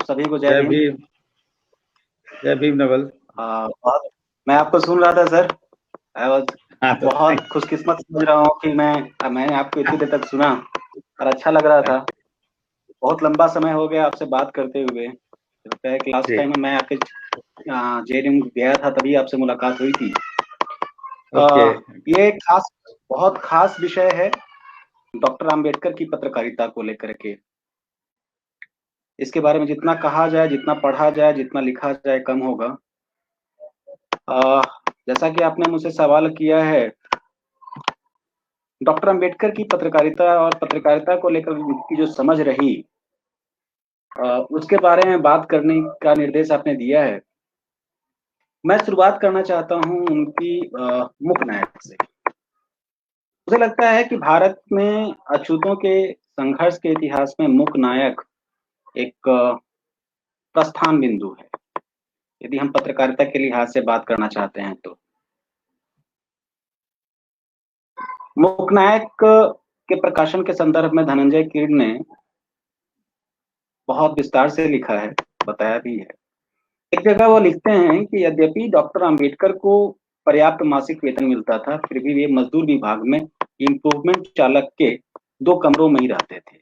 आप सभी को जय जय भीम। भीम। जय भीम नवल। बहुत मैं आपको सुन रहा था सर। आई वॉज हाँ तो बहुत खुशकिस्मत समझ रहा हूँ कि मैंने आपको इतनी देर तक सुना और अच्छा लग रहा था। बहुत लंबा समय हो गया आपसे बात करते हुए। लगता है कि लास्ट जी। टाइम मैं आपके जेएनयू गया था तभी आपसे मुलाकात हुई थी। ओके। आ, ये एक खास बहुत खास विषय है डॉक्टर आम्बेडकर की पत्रकारिता को लेकर के। इसके बारे में जितना कहा जाए, जितना पढ़ा जाए, जितना लिखा जाए कम होगा। आ, जैसा कि आपने मुझसे सवाल किया है, डॉक्टर अंबेडकर की पत्रकारिता और पत्रकारिता को लेकर उनकी जो समझ रही, उसके बारे में बात करने का निर्देश आपने दिया है। मैं शुरुआत करना चाहता हूं उनकी मुख्य नायक से। मुझे लगता है कि भारत में अछूतों के संघर्ष के इतिहास में मुख्य नायक एक प्रस्थान बिंदु है, यदि हम पत्रकारिता के लिहाज से बात करना चाहते हैं तो। मुख्य नायक के प्रकाशन के संदर्भ में धनंजय कीर ने बहुत विस्तार से लिखा है, बताया भी है। एक जगह वो लिखते हैं कि यद्यपि डॉक्टर अंबेडकर को पर्याप्त मासिक वेतन मिलता था, फिर भी वे मजदूर विभाग में इम्प्रूवमेंट चालक के 2 कमरों में ही रहते थे।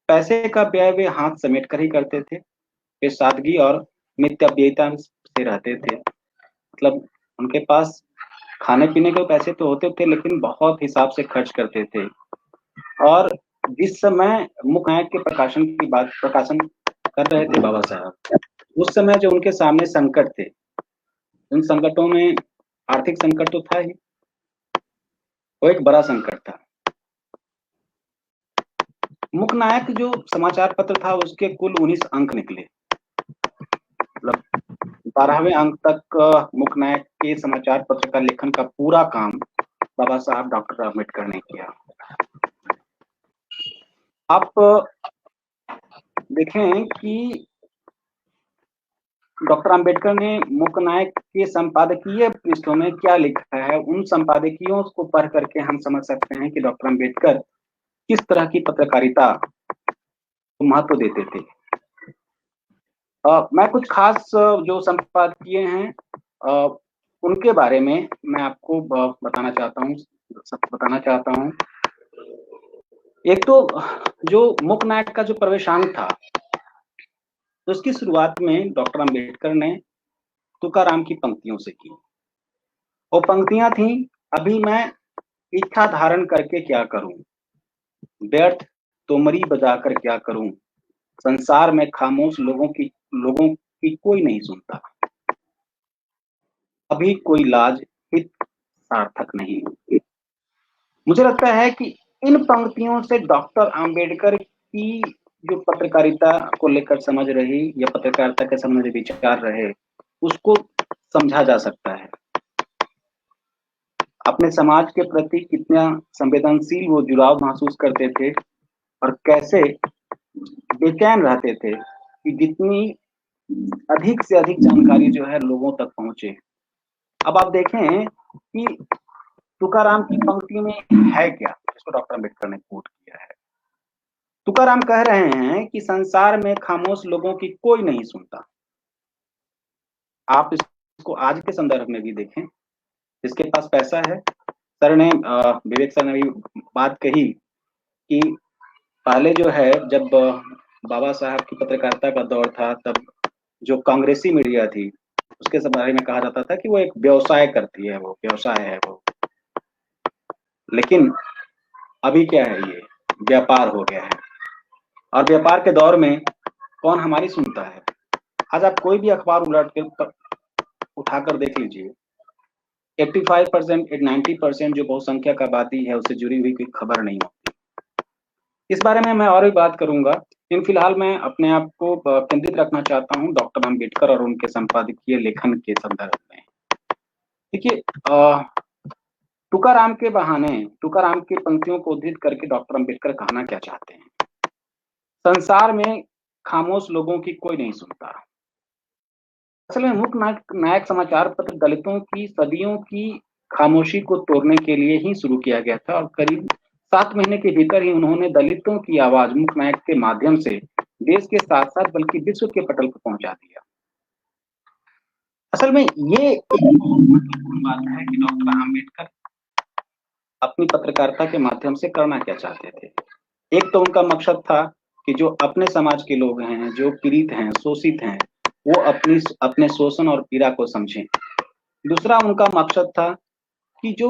पैसे का व्यय वे हाथ समेट कर ही करते थे। वे सादगी और मितव्ययिता से रहते थे। मतलब उनके पास खाने पीने के पैसे तो होते थे, लेकिन बहुत हिसाब से खर्च करते थे। और जिस समय मुख्य नायक के प्रकाशन कर रहे थे बाबा साहब, उस समय जो उनके सामने संकट थे, उन संकटों में आर्थिक संकट तो था ही, वो एक बड़ा संकट था। मुख्य नायक जो समाचार पत्र था उसके कुल 19 अंक निकले। मतलब 12वें अंक तक मुख्य नायक के समाचार पत्र का लेखन का पूरा काम बाबा साहब डॉक्टर अम्बेडकर ने किया। आप देखें कि डॉक्टर अंबेडकर ने मुख्य नायक के संपादकीय पृष्ठों में क्या लिखा है, उन संपादकीयों को पढ़ करके हम समझ सकते हैं कि डॉक्टर अंबेडकर किस तरह की पत्रकारिता को महत्व देते थे। मैं कुछ खास जो संपादकीय हैं उनके बारे में मैं आपको बताना चाहता हूँ। एक तो जो मुख्य नायक का जो प्रवेशांक था, तो उसकी शुरुआत में डॉक्टर अंबेडकर ने तुकाराम की पंक्तियों से की। वो पंक्तियां थी, अभी मैं इच्छा धारण करके क्या करूं, व्यर्थ तोमरी बजाकर क्या करूं, संसार में खामोश लोगों की कोई नहीं सुनता, अभी कोई लाज हित सार्थक नहीं। मुझे लगता है कि इन पंक्तियों से डॉक्टर आम्बेडकर की जो पत्रकारिता को लेकर समझ रही या पत्रकारिता के संबंध विचार रहे, उसको समझा जा सकता है। अपने समाज के प्रति कितना संवेदनशील वो जुड़ाव महसूस करते थे और कैसे बेचैन रहते थे कि जितनी अधिक से अधिक जानकारी जो है लोगों तक पहुंचे। अब आप देखें कि तुकाराम की पंक्ति में है क्या, जिसको डॉक्टर अम्बेडकर ने कोट किया है। तुकाराम कह रहे हैं कि संसार में खामोश लोगों की कोई नहीं सुनता। आप इसको आज के संदर्भ में भी देखें, जिसके पास पैसा है। सर ने विवेक सर ने भी बात कही कि पहले जो है, जब बाबा साहब की पत्रकारिता का दौर था, तब जो कांग्रेसी मीडिया थी उसके बारे में कहा जाता था कि वो एक व्यवसाय करती है, वो व्यवसाय है वो। लेकिन अभी क्या है, ये व्यापार हो गया है। और व्यापार के दौर में कौन हमारी सुनता है। आज आप कोई भी अखबार उठाकर देख लीजिए, 85% 90% जो बहुसंख्यक आबादी है उससे जुड़ी हुई कोई खबर नहीं होती। इस बारे में मैं और भी बात करूंगा, लेकिन फिलहाल मैं अपने आप को केंद्रित रखना चाहता हूं डॉक्टर अम्बेडकर और उनके संपादकीय लेखन के संदर्भ में। देखिए, तुकाराम के बहाने, तुकाराम की पंक्तियों को उद्धृत करके डॉक्टर अम्बेडकर कहना क्या चाहते हैं। संसार में खामोश लोगों की कोई नहीं सुनता। असल में मुख्य नायक समाचार पत्र दलितों की सदियों की खामोशी को तोड़ने के लिए ही शुरू किया गया था और करीब 7 महीने के भीतर ही उन्होंने दलितों की आवाज मुख्य नायक के माध्यम से देश के साथ साथ बल्कि विश्व के पटल पर पहुंचा दिया। असल में ये एक बहुत महत्वपूर्ण बात है कि डॉक्टर आम्बेडकर अपनी पत्रकारिता के माध्यम से करना क्या चाहते थे। एक तो उनका मकसद था कि जो अपने समाज के लोग हैं, जो पीड़ित हैं, शोषित हैं, वो अपने शोषण और पीड़ा को समझें। दूसरा उनका मकसद था कि जो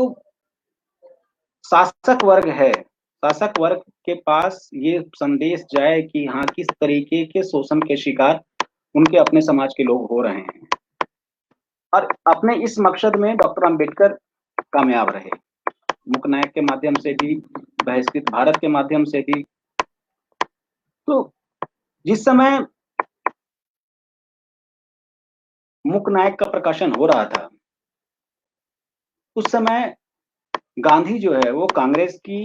शासक वर्ग है, शासक वर्ग के पास ये संदेश जाए कि हाँ, किस तरीके के शोषण के शिकार उनके अपने समाज के लोग हो रहे हैं। और अपने इस मकसद में डॉक्टर अम्बेडकर कामयाब रहे। मूक नायक के माध्यम से भी, बहिष्कृत भारत के माध्यम से भी। तो जिस समय मूक नायक का प्रकाशन हो रहा था, उस समय गांधी जो है वो कांग्रेस की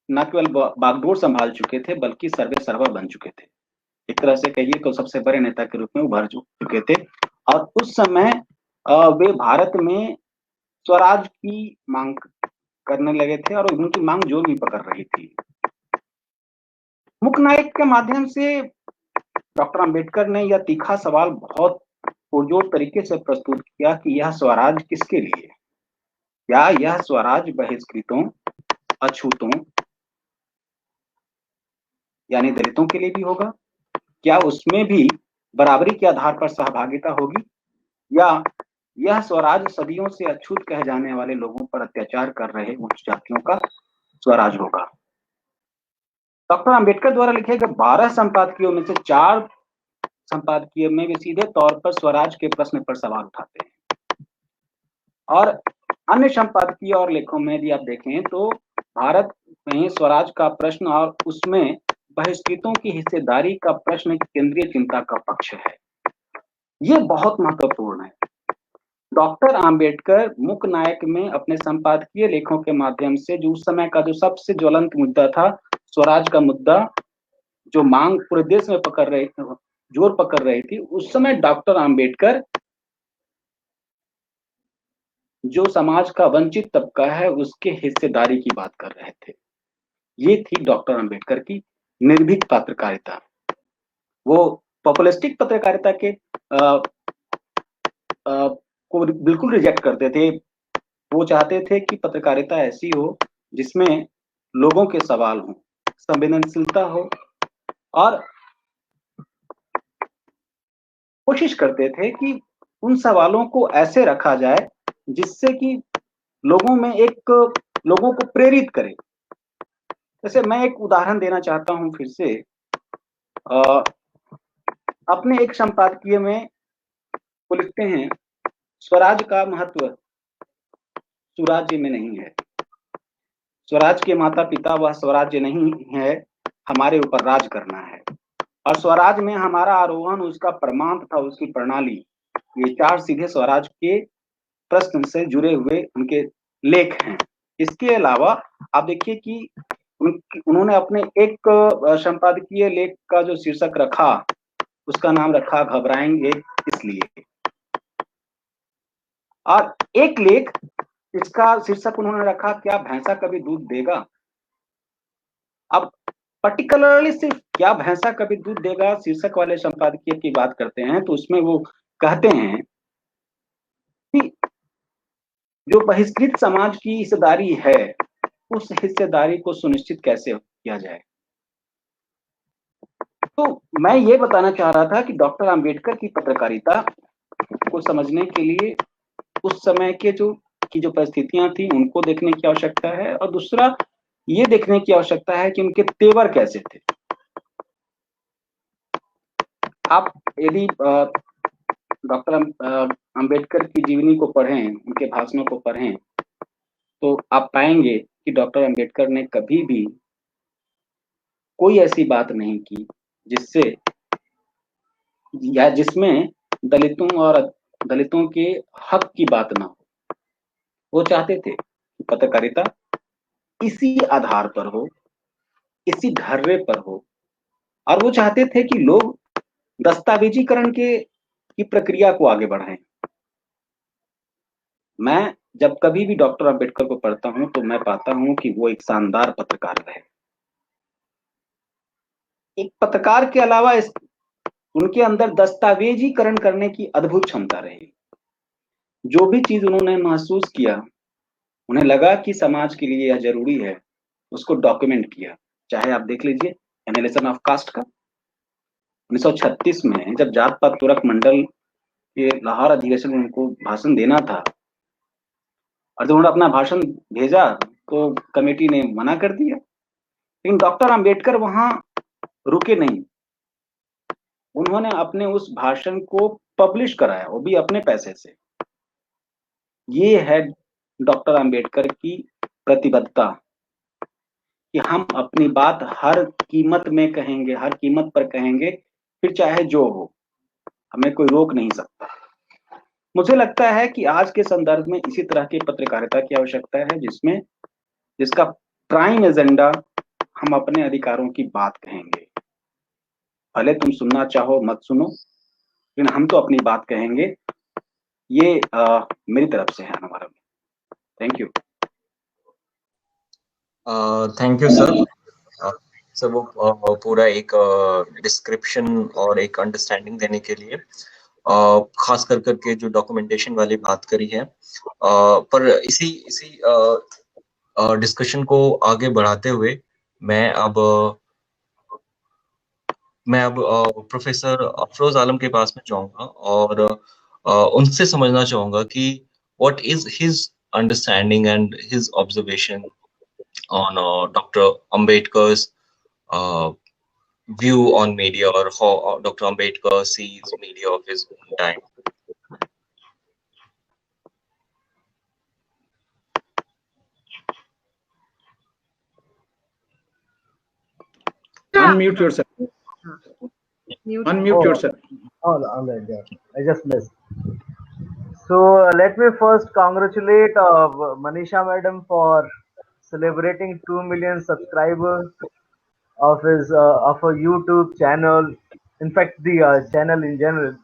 न केवल बागडोर संभाल चुके थे, बल्कि सर्वे सर्वा बन चुके थे। एक तरह से कहिए तो सबसे बड़े नेता के रूप में उभर चुके थे। और उस समय वे भारत में स्वराज की मांग करने लगे थे और उनकी मांग जोर भी पकड़ रही थी। मूक नायक के माध्यम से डॉक्टर अम्बेडकर ने यह तीखा सवाल बहुत पुरजोर तरीके से प्रस्तुत किया कि यह स्वराज किसके लिए? क्या यह स्वराज बहिष्कृतों, अछूतों यानी दलितों के लिए भी होगा? क्या उसमें भी बराबरी के आधार पर सहभागिता होगी? या यह स्वराज सदियों से अछूत कहे जाने वाले लोगों पर अत्याचार कर रहे उच्च जातियों का स्वराज होगा? डॉक्टर अम्बेडकर द्वारा लिखे गए 12 संपादकीयों में से 4 संपादकीय में वे सीधे तौर पर स्वराज के प्रश्न पर सवाल उठाते हैं। और अन्य संपादकीय और लेखों में यदि आप देखें तो भारत में स्वराज का प्रश्न और उसमें बहिष्कृतों की हिस्सेदारी का प्रश्न केंद्रीय चिंता का पक्ष है। ये बहुत महत्वपूर्ण है। डॉक्टर आम्बेडकर मूक नायक में अपने संपादकीय लेखों के माध्यम से जो उस समय का जो सबसे ज्वलंत मुद्दा था, स्वराज का मुद्दा, जो मांग पूरे देश में जोर पकड़ रही थी, उस समय डॉक्टर आम्बेडकर जो समाज का वंचित तबका है उसके हिस्सेदारी की बात कर रहे थे। ये थी डॉक्टर अम्बेडकर की निर्भीक पत्रकारिता। वो पॉपुलिस्टिक पत्रकारिता के को बिल्कुल रिजेक्ट करते थे। वो चाहते थे कि पत्रकारिता ऐसी हो जिसमें लोगों के सवाल हों, संवेदनशीलता हो, और कोशिश करते थे कि उन सवालों को ऐसे रखा जाए जिससे कि लोगों को प्रेरित करे। जैसे मैं एक उदाहरण देना चाहता हूं फिर से। अपने एक संपादकीय में वो लिखते हैं, स्वराज का महत्व सुराज्य में नहीं है। स्वराज के माता पिता वह स्वराज्य नहीं है, हमारे ऊपर राज करना है। और स्वराज में हमारा आरोहण, उसका प्रमाण तथा उसकी प्रणाली, ये 4 सीधे स्वराज के प्रश्न से जुड़े हुए उनके लेख हैं। इसके अलावा आप देखिए कि उन्होंने अपने एक संपादकीय लेख का जो शीर्षक रखा, उसका नाम रखा घबराएंगे इसलिए। और एक लेख, इसका शीर्षक उन्होंने रखा, क्या भैंसा कभी दूध देगा? अब पर्टिकुलरली सिर्फ क्या भैंसा कभी दूध देगा शीर्षक वाले संपादकीय की बात करते हैं, तो उसमें वो कहते हैं कि जो बहिष्कृत समाज की हिस्सेदारी है, उस हिस्सेदारी को सुनिश्चित कैसे किया जाए। तो मैं ये बताना चाह रहा था कि डॉक्टर अम्बेडकर की पत्रकारिता को समझने के लिए उस समय के जो परिस्थितियां थी उनको देखने की आवश्यकता है, और दूसरा ये देखने की आवश्यकता है कि उनके तेवर कैसे थे। आप यदि डॉक्टर अम्बेडकर की जीवनी को पढ़ें, उनके भाषणों को पढ़ें, तो आप पाएंगे कि डॉक्टर अम्बेडकर ने कभी भी कोई ऐसी बात नहीं की जिससे या जिसमें दलितों के हक की बात ना हो। वो चाहते थे कि पत्रकारिता इसी आधार पर हो, इसी ढर्रे पर हो, और वो चाहते थे कि लोग दस्तावेजीकरण की प्रक्रिया को आगे बढ़ाएं। मैं जब कभी भी डॉक्टर अम्बेडकर को पढ़ता हूं तो मैं पाता हूं कि वो एक शानदार पत्रकार रहे। एक पत्रकार के अलावा उनके अंदर दस्तावेजीकरण करने की अद्भुत क्षमता रही। जो भी चीज उन्होंने महसूस किया, उन्हें लगा कि समाज के लिए यह जरूरी है, उसको डॉक्यूमेंट किया। चाहे आप देख लीजिए एनालिसिस ऑफ कास्ट का 1936 में जब जात पात तुरक मंडल के लाहौर अधिवेशन में उनको भाषण देना था, और जब उन्होंने अपना भाषण भेजा तो कमेटी ने मना कर दिया। लेकिन डॉक्टर अंबेडकर वहां रुके नहीं, उन्होंने अपने उस भाषण को पब्लिश कराया, वो भी अपने पैसे से। ये है डॉक्टर अंबेडकर की प्रतिबद्धता कि हम अपनी बात हर कीमत में कहेंगे, हर कीमत पर कहेंगे, फिर चाहे जो हो, हमें कोई रोक नहीं सकता। मुझे लगता है कि आज के संदर्भ में इसी तरह की पत्रकारिता की आवश्यकता है, जिसका प्राइम एजेंडा हम अपने अधिकारों की बात कहेंगे। भले तुम सुनना चाहो मत सुनो, लेकिन हम तो अपनी बात कहेंगे। ये मेरी तरफ से है हमारा। Thank you. Thank you sir. Sir वो पूरा एक डिस्क्रिप्शन और एक अंडरस्टैंडिंग देने के लिए, खास कर करके जो डॉक्यूमेंटेशन वाली बात करी है। पर इसी डिस्कशन को आगे बढ़ाते हुए मैं अब प्रोफेसर अफरोज आलम के पास में जाऊंगा और उनसे समझना चाहूंगा कि what is his understanding and his observation on Dr. Ambedkar's view on media, or how Dr. Ambedkar sees media of his own time. Unmute yourself. Unmute yourself. All right, yeah. I just missed. So let me first congratulate Manisha madam for celebrating 2 million subscribers of his of a YouTube channel. In fact, the channel in general.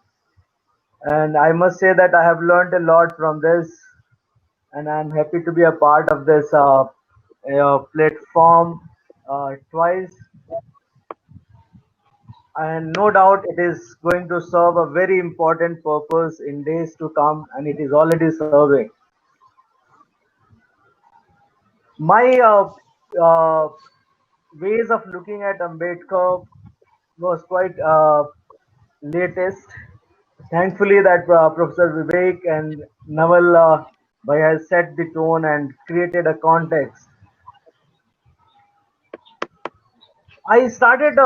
And I must say that I have learned a lot from this, and I'm happy to be a part of this platform twice. And no doubt it is going to serve a very important purpose in days to come, and it is already serving. My ways of looking at Ambedkar was quite latest. Thankfully that Professor Vivek and Naval Bhai has set the tone and created a context. I started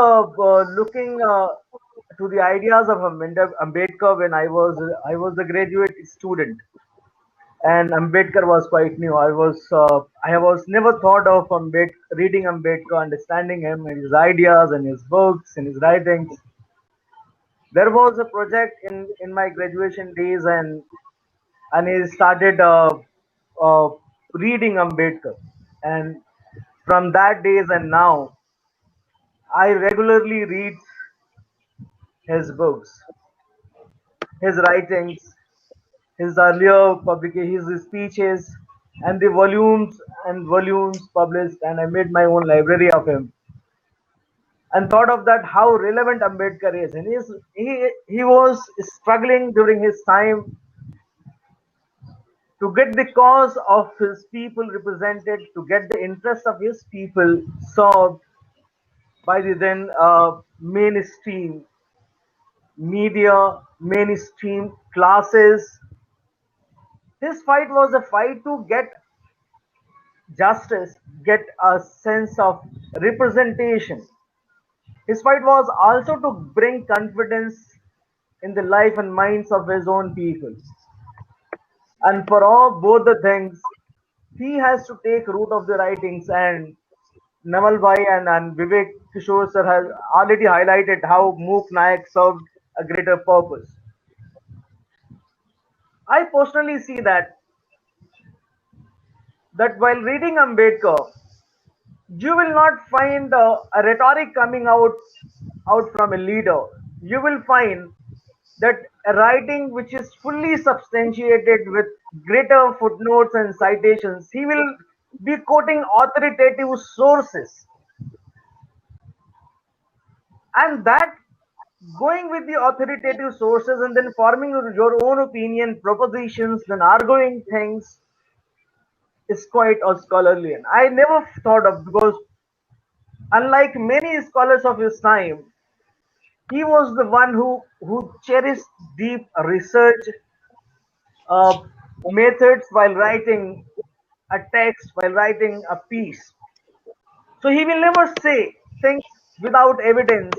looking to the ideas of Ambedkar when I was a graduate student, and Ambedkar was quite new. I was never thought of reading Ambedkar, understanding him and his ideas and his books and his writings. There was a project in my graduation days, and I started reading Ambedkar, and from that days and now, I regularly read his books, his writings, his earlier publications, his speeches, and the volumes and volumes published, and I made my own library of him. And thought of that how relevant Ambedkar is. And he was struggling during his time to get the cause of his people represented, to get the interest of his people served by the then mainstream media, mainstream classes. His fight was a fight to get justice, get a sense of representation. His fight was also to bring confidence in the life and minds of his own people. And for all both the things, he has to take root of the writings, and Namal Bhai and Vivek Kishore sir has already highlighted how Mook Nayak served a greater purpose. I personally see that while reading Ambedkar, you will not find a rhetoric coming out from a leader. You will find that a writing which is fully substantiated with greater footnotes and citations. He will be quoting authoritative sources. And that, going with the authoritative sources and then forming your own opinion, propositions, then arguing things, is quite a scholarly. And I never thought of, because unlike many scholars of his time, he was the one who cherished deep research uh, methods while writing a text, while writing a piece. So he will never say things without evidence,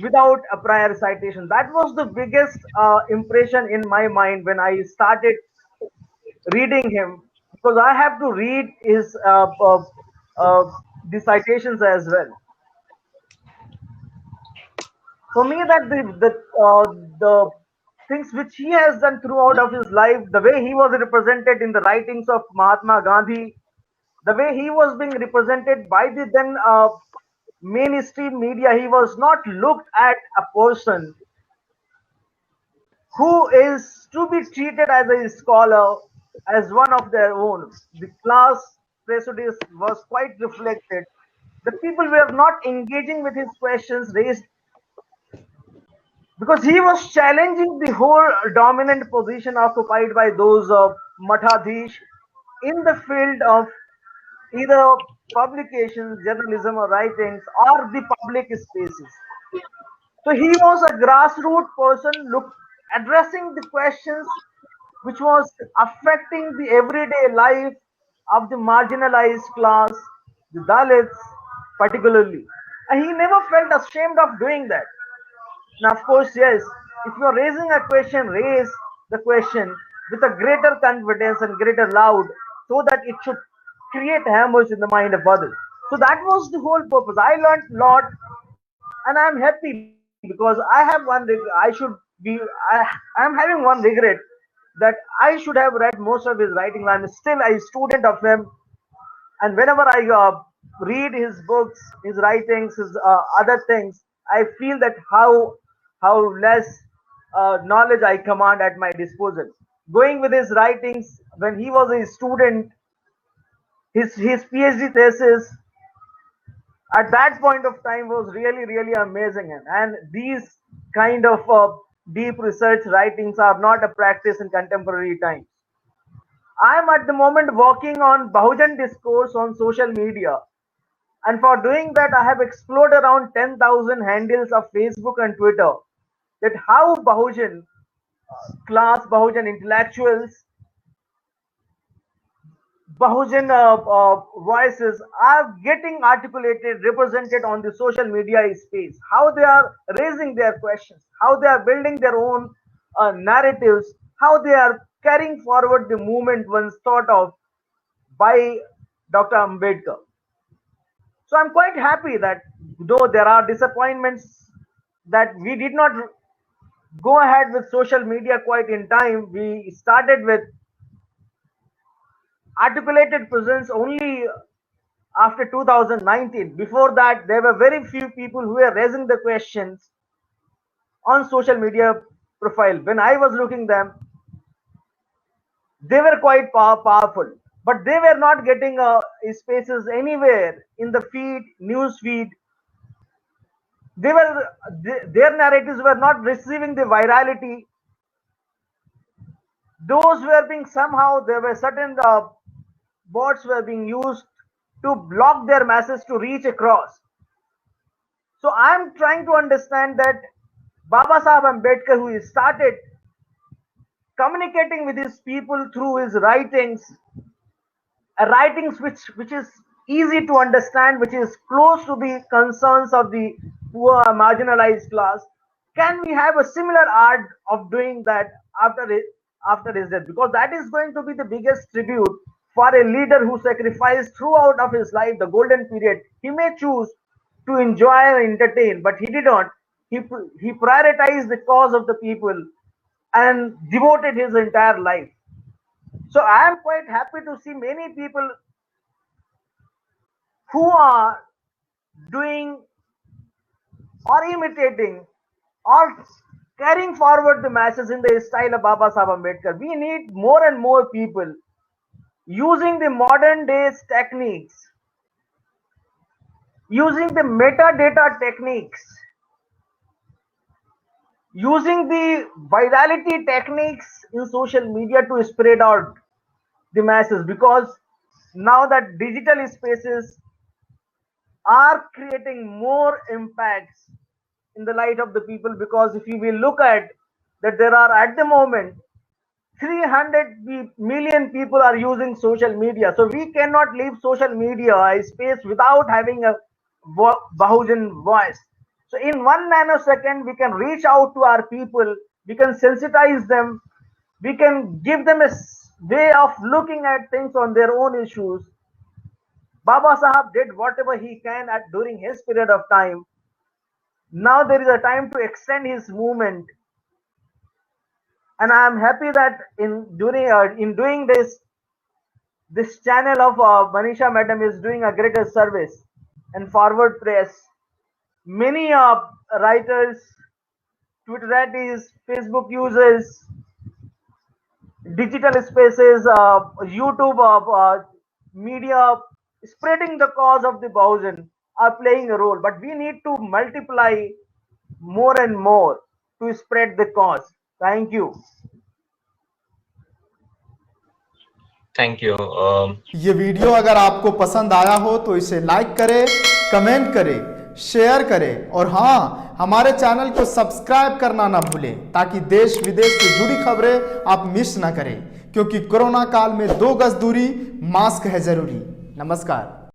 without a prior citation. That was the biggest impression in my mind when I started reading him, because I have to read his uh, the citations as well. For me, that the things which he has done throughout of his life, the way he was represented in the writings of Mahatma Gandhi, the way he was being represented by the then mainstream media, he was not looked at a person who is to be treated as a scholar, as one of their own. The class prejudice was quite reflected. The people were not engaging with his questions raised, because he was challenging the whole dominant position occupied by those Mathadhish in the field of either publications, journalism, or writings, or the public spaces. So he was a grassroots person, addressing the questions which was affecting the everyday life of the marginalized class, the Dalits particularly. And he never felt ashamed of doing that. Now, of course, yes, if you are raising a question, raise the question with a greater confidence and greater loud, so that it should create hammers in the mind of others. So that was the whole purpose. I learned a lot, and I'm happy because I have I'm having one regret, that I should have read most of his writings. I'm still a student of him, and whenever I read his books, his writings, his other things, I feel that how less knowledge I command at my disposal. Going with his writings when he was a student, his PhD thesis at that point of time was really amazing. And these kind of deep research writings are not a practice in contemporary times. I am at the moment working on Bahujan discourse on social media. And for doing that, I have explored around 10,000 handles of Facebook and Twitter. That how Bahujan class, Bahujan intellectuals, Bahujan voices are getting articulated, represented on the social media space. How they are raising their questions, how they are building their own narratives, how they are carrying forward the movement once thought of by Dr. Ambedkar. So I'm quite happy that though there are disappointments that we did not go ahead with social media quite in time, we started with articulated presence only after 2019. Before that, there were very few people who were raising the questions on social media profile. When I was looking them, they were quite powerful, but they were not getting spaces anywhere in the feed, news feed. Their narratives were not receiving the virality. Those were being somehow, there were certain bots were being used to block their masses to reach across. So I'm trying to understand that Baba Sahib Ambedkar, who started communicating with his people through his writings, writings which is easy to understand, which is close to the concerns of the poor marginalized class. Can we have a similar art of doing that after his death? Because that is going to be the biggest tribute for a leader who sacrificed throughout of his life, the golden period. He may choose to enjoy and entertain, but he did not. He prioritized the cause of the people and devoted his entire life. So I am quite happy to see many people who are doing or imitating or carrying forward the masses in the style of Baba Sahib Ambedkar. We need more and more people using the modern days techniques, using the metadata techniques using the virality techniques in social media to spread out the masses, because now that digital spaces are creating more impacts in the light of the people. Because if you will look at that, there are at the moment 300 million people are using social media, so we cannot leave social media a space without having a Bahujan voice. So in 1 nanosecond we can reach out to our people, we can sensitize them, we can give them a way of looking at things on their own issues. Baba Sahab did whatever he can during his period of time. Now there is a time to extend his movement, and I am happy that in doing this channel of Manisha Madam is doing a greater service. And Forward Press, many writers, Twitterati, Facebook users, digital spaces, YouTube media spreading the cause of the Bahujan are playing a role, but we need to multiply more and more to spread the cause. Thank you. Thank you. ये video अगर आपको पसंद आया हो तो इसे like करें, comment करें, शेयर करें और हाँ, हमारे चैनल को सब्सक्राइब करना ना भूलें ताकि देश विदेश से जुड़ी खबरें आप मिस ना करें, क्योंकि कोरोना काल में 2 गज दूरी, मास्क है जरूरी। नमस्कार।